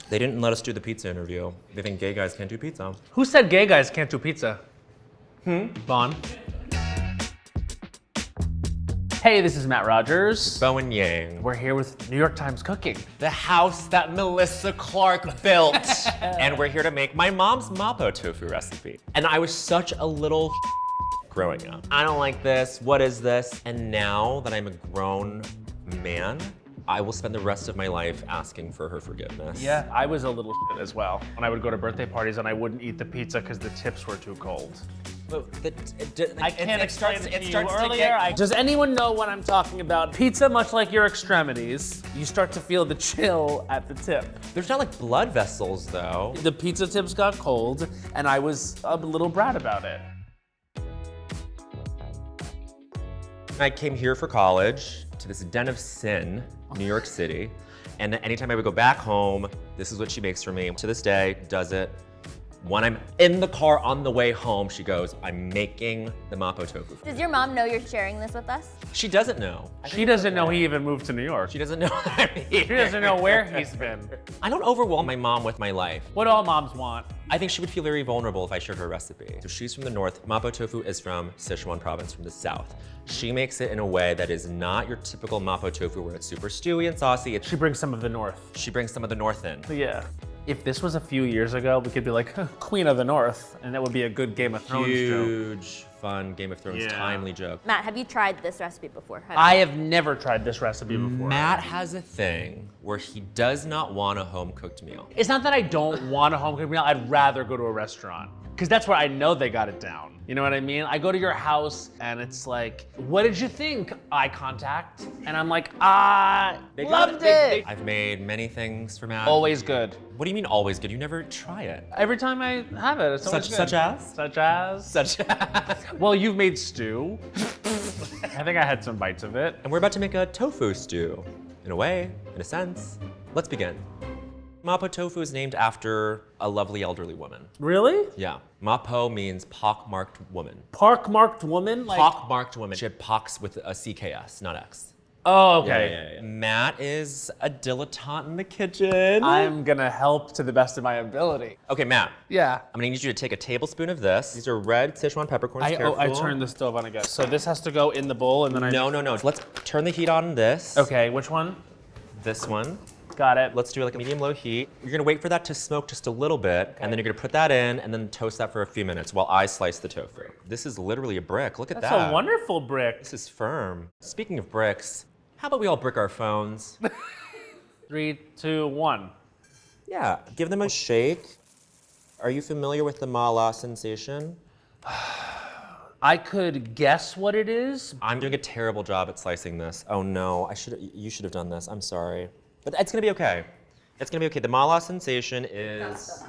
They didn't let us do the pizza interview. They think gay guys can't do pizza. Who said gay guys can't do pizza? Vaughn. Hey, this is Matt Rogers. Bowen Yang. We're here with New York Times Cooking. The house that Melissa Clark built. And we're here to make my mom's Mapo Tofu recipe. And I was such a little growing up. I don't like this, what is this? And now that I'm a grown man, I will spend the rest of my life asking for her forgiveness. Yeah, I was a little shit as well. When I would go to birthday parties and I wouldn't eat the pizza because the tips were too cold. I can't explain it to you earlier. Does anyone know what I'm talking about? Pizza, much like your extremities, you start to feel the chill at the tip. There's not like blood vessels though. The pizza tips got cold and I was a little brat about it. I came here for college to this den of sin, New York City. And anytime I would go back home, this is what she makes for me. To this day, does it. When I'm in the car on the way home, she goes, I'm making the Mapo Tofu. Does your mom know you're sharing this with us? She doesn't know. She doesn't know he even moved to New York. She doesn't know that I'm here. She doesn't know where he's been. I don't overwhelm my mom with my life. What do all moms want? I think she would feel very vulnerable if I shared her recipe. So she's from the north. Mapo Tofu is from Sichuan province from the south. She makes it in a way that is not your typical Mapo Tofu where it's super stewy and saucy. She brings some of the north. She brings some of the north in. Yeah. If this was a few years ago, we could be like, Queen of the North, and that would be a good Game of Thrones joke. Huge, fun Game of Thrones timely joke. Matt, have you tried this recipe before? I have never tried this recipe before. Matt has a thing where he does not want a home-cooked meal. It's not that I don't want a home cooked meal, I'd rather go to a restaurant. Because that's where I know they got it down. You know what I mean? I go to your house and it's like, what did you think? Eye contact. And I'm like, loved it. I've made many things for Matt. Always good. What do you mean always good? You never try it. Every time I have it, it's always good. Such as? Such as? Such as. Well, you've made stew. I think I had some bites of it. And we're about to make a tofu stew. In a way, in a sense. Let's begin. Mapo Tofu is named after a lovely elderly woman. Really? Yeah. Mapo means pock-marked woman. Pock-marked woman? Like... Pock-marked woman. She had pox with a CKS, not X. Oh, okay. Yeah. Matt is a dilettante in the kitchen. I'm gonna help to the best of my ability. Okay, Matt. Yeah. I'm gonna need you to take a tablespoon of this. These are red Sichuan peppercorns. I turned the stove on again. So this has to go in the bowl and then No. Let's turn the heat on this. Okay, which one? This one. Got it. Let's do like a medium-low heat. You're gonna wait for that to smoke just a little bit, and then you're gonna put that in and then toast that for a few minutes while I slice the tofu. This is literally a brick. Look at that. That's a wonderful brick. This is firm. Speaking of bricks, how about we all brick our phones? 3, 2, 1. Yeah, give them a shake. Are you familiar with the mala sensation? I could guess what it is. I'm doing a terrible job at slicing this. Oh no, you should have done this. I'm sorry. But it's gonna be okay. It's gonna be okay. The mala sensation is...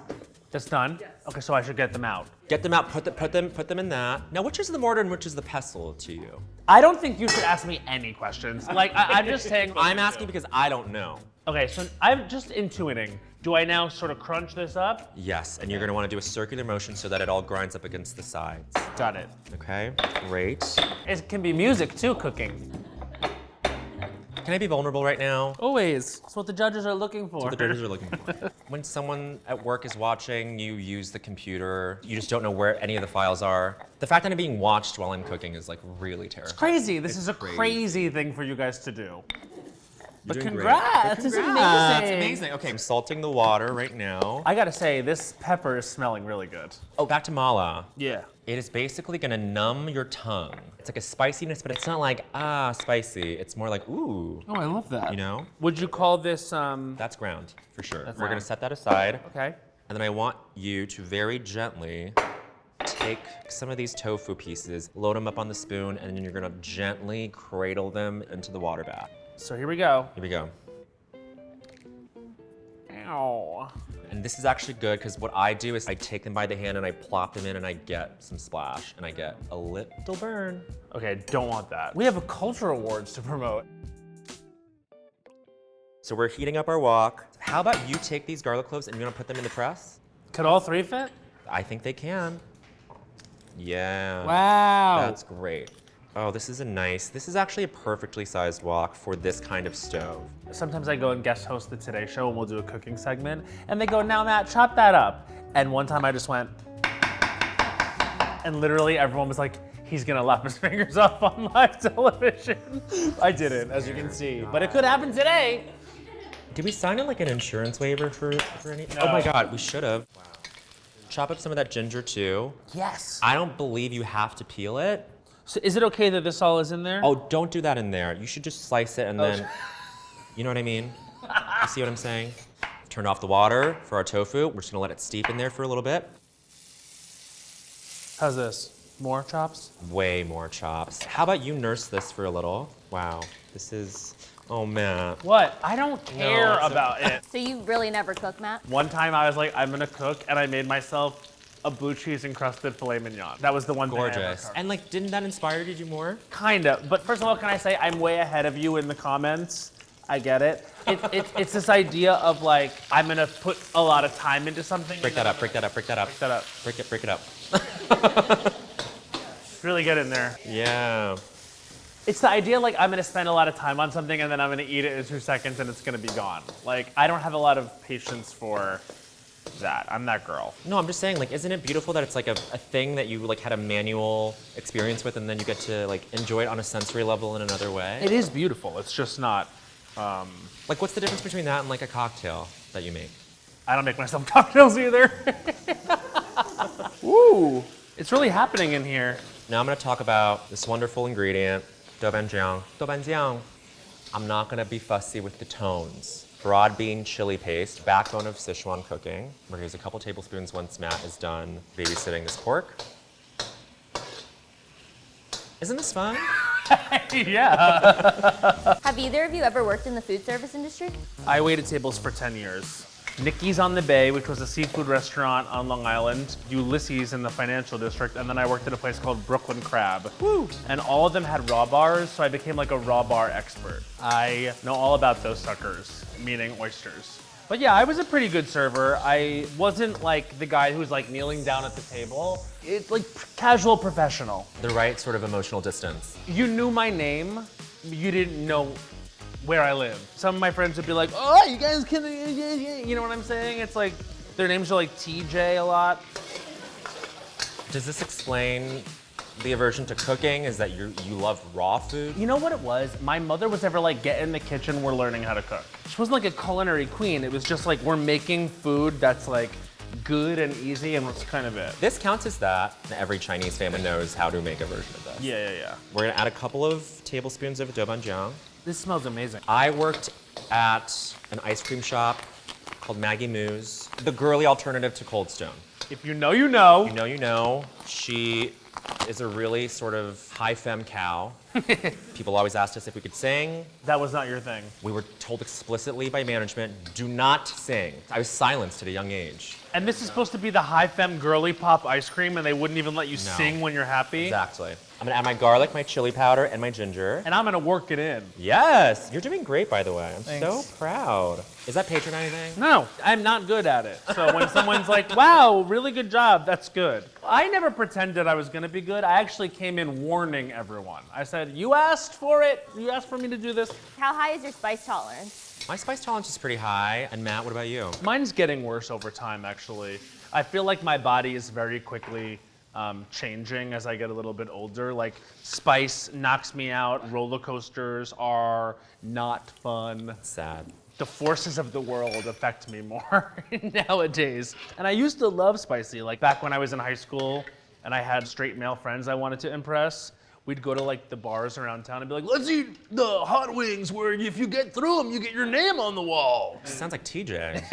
That's done? Yes. Okay, so I should get them out. Get them out, put them in that. Now, which is the mortar and which is the pestle to you? I don't think you should ask me any questions. Like, I'm just saying. I'm asking because I don't know. Okay, so I'm just intuiting. Do I now sort of crunch this up? Yes, and you're gonna wanna do a circular motion so that it all grinds up against the sides. Got it. Okay, great. It can be music too, cooking. Can I be vulnerable right now? Always. That's what the judges are looking for. That's what the judges are looking for. When someone at work is watching, you use the computer, you just don't know where any of the files are. The fact that I'm being watched while I'm cooking is like really terrifying. It's crazy. This is a crazy thing for you guys to do. But congrats. It's amazing. It's amazing. Okay, I'm salting the water right now. I gotta say, this pepper is smelling really good. Oh, back to mala. Yeah. It is basically gonna numb your tongue. It's like a spiciness, but it's not like, spicy. It's more like, ooh. Oh, I love that. You know? Would you call this, That's ground, for sure. That's We're gonna ground. set that aside. Okay. And then I want you to very gently take some of these tofu pieces, load them up on the spoon, and then you're gonna gently cradle them into the water bath. So here we go. Here we go. Ow. And this is actually good because what I do is I take them by the hand and I plop them in and I get some splash and I get a little burn. Okay, don't want that. We have a culture awards to promote. So we're heating up our wok. How about you take these garlic cloves and you wanna put them in the press? Could all three fit? I think they can. Yeah. Wow. That's great. Oh, this is actually a perfectly sized wok for this kind of stove. Sometimes I go and guest host the Today Show and we'll do a cooking segment. And they go, now Matt, chop that up. And one time I just went, and literally everyone was like, he's gonna lap his fingers off on live television. I didn't, as you can see, but it could happen today. Did we sign in like an insurance waiver for any? No. Oh my God, we should have. Wow. Chop up some of that ginger too. Yes. I don't believe you have to peel it. So is it okay that this all is in there? Oh, don't do that in there. You should just slice it and then, you know what I mean? You see what I'm saying? Turn off the water for our tofu. We're just gonna let it steep in there for a little bit. How's this? More chops? Way more chops. How about you nurse this for a little? Wow, this is, oh man. What? I don't care it's about it. So you really never cook, Matt? One time I was like, I'm gonna cook, and I made myself a blue cheese encrusted filet mignon. That was the one thing I ever Gorgeous. cooked. And like, didn't that inspire you to do more? Kinda, but first of all, can I say I'm way ahead of you in the comments. I get it. It's this idea of like, I'm gonna put a lot of time into something. Break that up, break that up, break that up. Break that up. Break it up. Really get in there. Yeah. It's the idea like I'm gonna spend a lot of time on something and then I'm gonna eat it in 2 seconds and it's gonna be gone. Like, I don't have a lot of patience for that. I'm that girl. No, I'm just saying, like, isn't it beautiful that it's like a thing that you like had a manual experience with and then you get to like enjoy it on a sensory level in another way? It is beautiful. It's just not, Like, what's the difference between that and like a cocktail that you make? I don't make myself cocktails either. Ooh, it's really happening in here. Now I'm gonna talk about this wonderful ingredient, Bowen Yang. Bowen Yang. I'm not gonna be fussy with the tones. Broad bean chili paste, backbone of Sichuan cooking. We're gonna use a couple tablespoons once Matt is done babysitting this pork. Isn't this fun? Yeah. Have either of you ever worked in the food service industry? I waited tables for 10 years. Nikki's on the Bay, which was a seafood restaurant on Long Island, Ulysses in the financial district, and then I worked at a place called Brooklyn Crab. Woo! And all of them had raw bars, so I became like a raw bar expert. I know all about those suckers, meaning oysters. But yeah, I was a pretty good server. I wasn't like the guy who was like kneeling down at the table. It's like casual professional. The right sort of emotional distance. You knew my name, you didn't know where I live. Some of my friends would be like, oh, you guys can, you know what I'm saying? It's like, their names are like TJ a lot. Does this explain the aversion to cooking? Is that you love raw food? You know what it was? My mother was never like, get in the kitchen, we're learning how to cook. She wasn't like a culinary queen. It was just like, we're making food that's like good and easy, and that's kind of it. This counts as that. Every Chinese family knows how to make a version of this. Yeah. We're gonna add a couple of tablespoons of Bowen Yang. This smells amazing. I worked at an ice cream shop called Maggie Moo's, the girly alternative to Cold Stone. If you know, you know. You know. She is a really sort of high femme cow. People always asked us if we could sing. That was not your thing. We were told explicitly by management, do not sing. I was silenced at a young age. And this is supposed to be the high femme girly pop ice cream, and they wouldn't even let you sing when you're happy. Exactly. I'm gonna add my garlic, my chili powder, and my ginger. And I'm gonna work it in. Yes, you're doing great, by the way. I'm Thanks. so proud. Is that patronizing? No, I'm not good at it. So when someone's like, wow, really good job, that's good. I never pretended I was gonna be good. I actually came in warning everyone. I said, you asked for it. You asked for me to do this. How high is your spice tolerance? My spice tolerance is pretty high. And Matt, what about you? Mine's getting worse over time, actually. I feel like my body is very quickly changing as I get a little bit older. Like, spice knocks me out. Roller coasters are not fun. Sad. The forces of the world affect me more nowadays. And I used to love spicy. Like, back when I was in high school and I had straight male friends I wanted to impress, we'd go to like the bars around town and be like, let's eat the hot wings where if you get through them, you get your name on the wall. Sounds like TJ.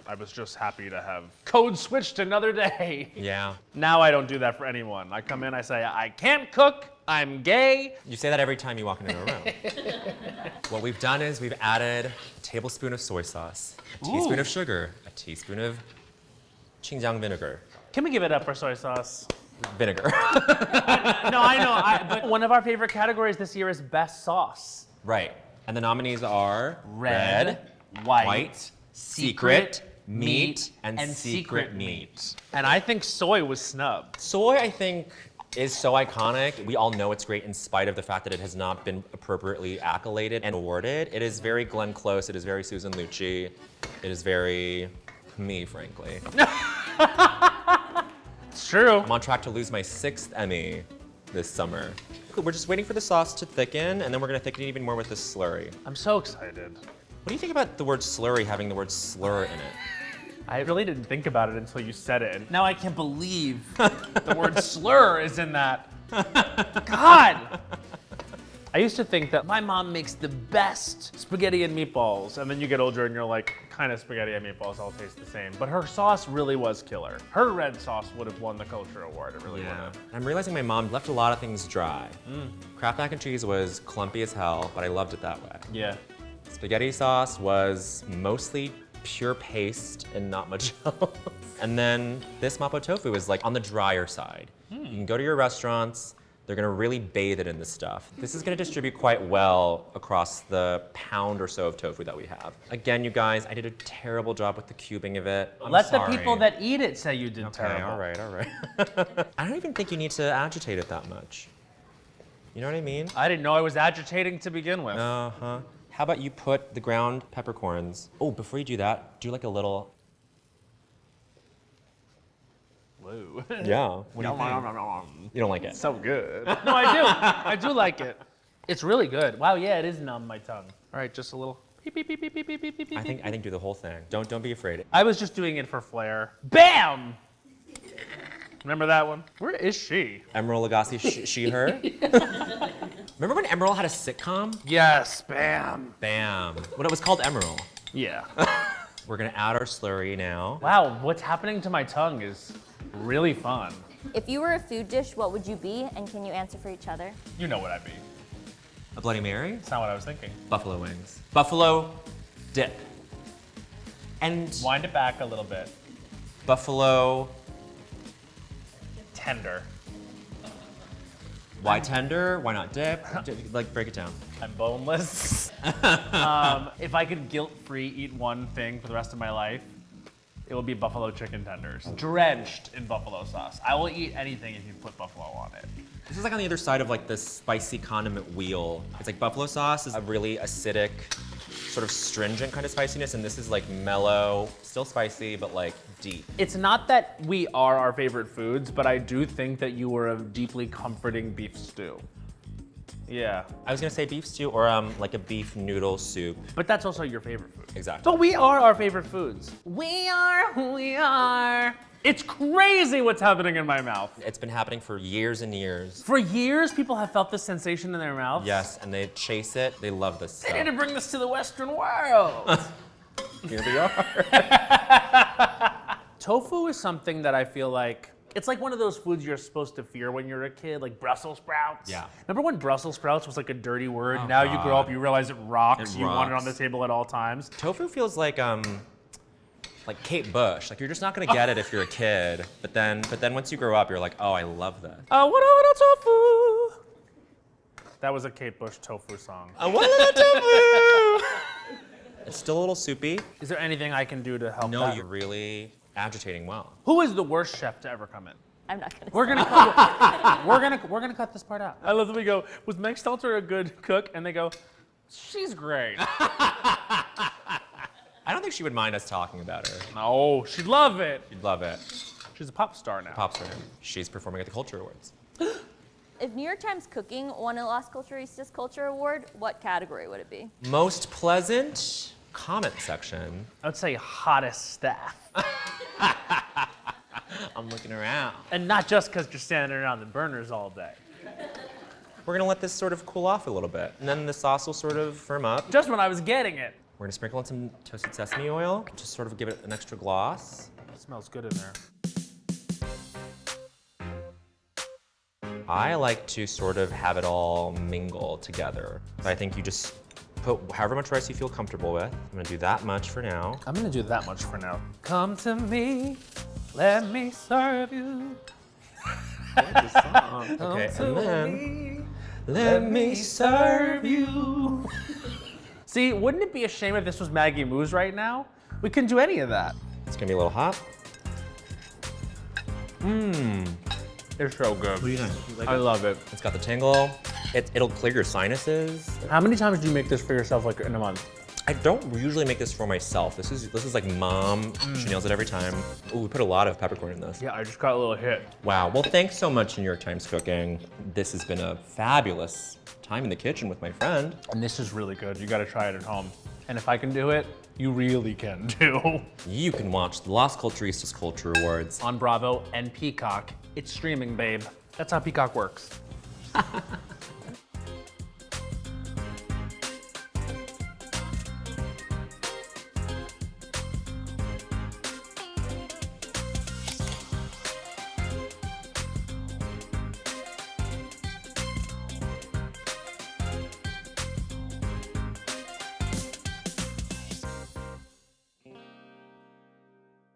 I was just happy to have code switched another day. Yeah. Now I don't do that for anyone. I come in, I say, I can't cook, I'm gay. You say that every time you walk into a room. What we've done is we've added a tablespoon of soy sauce, a teaspoon of sugar, a teaspoon of Xinjiang vinegar. Can we give it up for soy sauce? Vinegar. No, I know, but one of our favorite categories this year is best sauce. Right. And the nominees are Red, white, secret, meat, and secret meat. And I think soy was snubbed. Soy, I think, is so iconic. We all know it's great in spite of the fact that it has not been appropriately accoladed and awarded. It is very Glenn Close, it is very Susan Lucci, it is very me, frankly. It's true. I'm on track to lose my 6th Emmy this summer. We're just waiting for the sauce to thicken, and then we're gonna thicken it even more with this slurry. I'm so excited. What do you think about the word slurry having the word slur in it? I really didn't think about it until you said it. And now I can't believe the word slur is in that. God! I used to think that my mom makes the best spaghetti and meatballs, and then you get older and you're like, kind of spaghetti and meatballs all taste the same. But her sauce really was killer. Her red sauce would have won the Culture Award, it really would have. I'm realizing my mom left a lot of things dry. Kraft mac and cheese was clumpy as hell, but I loved it that way. Yeah. Spaghetti sauce was mostly pure paste and not much else. And then this Mapo Tofu is like on the drier side. You can go to your restaurants, they're gonna really bathe it in this stuff. This is gonna distribute quite well across the pound or so of tofu that we have. Again, you guys, I did a terrible job with the cubing of it. I'm Let sorry. the people that eat it say you did Okay, terrible. all right. I don't even think you need to agitate it that much. You know what I mean? I didn't know I was agitating to begin with. Uh-huh. How about you put the ground peppercorns? Oh, before you do that, do like a little. Whoa. Yeah. What do you think? You don't like it? So good. No, I do. I do like it. It's really good. Wow, yeah, it is numb my tongue. All right, just a little. Beep, beep, beep, beep, beep, beep, beep, beep, I think do the whole thing. Don't be afraid. I was just doing it for flair. Bam! Remember that one? Where is she? Emerald Lagasse, she, her. Remember when Emerald had a sitcom? Yes, bam. Bam. What it was called Emerald. Yeah. We're gonna add our slurry now. Wow, what's happening to my tongue is really fun. If you were a food dish, what would you be? And can you answer for each other? You know what I'd be. A Bloody Mary? That's not what I was thinking. Buffalo wings. Buffalo dip. And Wind it back a little bit. buffalo, Tender. why tender? Why not dip? Like, break it down. I'm boneless. If I could guilt-free eat one thing for the rest of my life, it would be buffalo chicken tenders, drenched in buffalo sauce. I will eat anything if you put buffalo on it. This is like on the other side of like this spicy condiment wheel. It's like buffalo sauce is a really acidic, sort of stringent kind of spiciness, and this is like mellow, still spicy, but like deep. It's not that we are our favorite foods, but I do think that you were a deeply comforting beef stew. Yeah, I was gonna say beef stew or like a beef noodle soup. but that's also your favorite food. Exactly. So we are our favorite foods. We are who we are. It's crazy what's happening in my mouth. It's been happening for years and years. For years, people have felt this sensation in their mouths. Yes, and they chase it. They love this They need to stuff. bring this to the Western world. Here we are. Tofu is something that I feel like, it's like one of those foods you're supposed to fear when you're a kid, like Brussels sprouts. Yeah. Remember when Brussels sprouts was like a dirty word? Oh, now you grow God. up, you realize it rocks. It You want it on rocks. the table at all times. Tofu feels like Kate Bush. Like you're just not gonna get it if you're a kid, but then once you grow up, you're like, oh, I love that. What a little tofu. That was a Kate Bush tofu song. What a little tofu! It's still a little soupy. Is there anything I can do to help No, that? you're really agitating well. Who is the worst chef to ever come in? I'm not gonna. We're say. gonna cut, we're gonna cut this part out. I love that we go, was Meg Stelter a good cook? And they go, she's great. I don't think she would mind us talking about her. No, she'd love it. You'd love it. She's a pop star now. Pop star. She's performing at the Culture Awards. If New York Times Cooking won a Las Culturistas Culture Award, what category would it be? Most pleasant comment section. I would say hottest staff. I'm looking around. And not just because you're standing around the burners all day. We're gonna let this sort of cool off a little bit, and then the sauce will sort of firm up. Just when I was getting it. We're gonna sprinkle in some toasted sesame oil, just sort of give it an extra gloss. It smells good in there. I like to sort of have it all mingle together. So I think you just put however much rice you feel comfortable with. I'm gonna do that much for now. I'm gonna do that much for now. Come to me, let me serve you. Okay, and then let me serve you. See, wouldn't it be a shame if this was Maggie Moo's right now? We couldn't do any of that. It's gonna be a little hot. It's so good. What do you think? You like I it? love it. It's got the tingle. It'll clear your sinuses. How many times do you make this for yourself, like in a month? I don't usually make this for myself. This is like mom. She nails it every time. Ooh, we put a lot of peppercorn in this. Yeah, I just got a little hit. Wow. Well, thanks so much, New York Times Cooking. This has been a fabulous time in the kitchen with my friend. And this is really good. You gotta try it at home. And if I can do it, you really can too. You can watch the Las Culturistas Culture Awards. On Bravo and Peacock. It's streaming, babe. That's how Peacock works.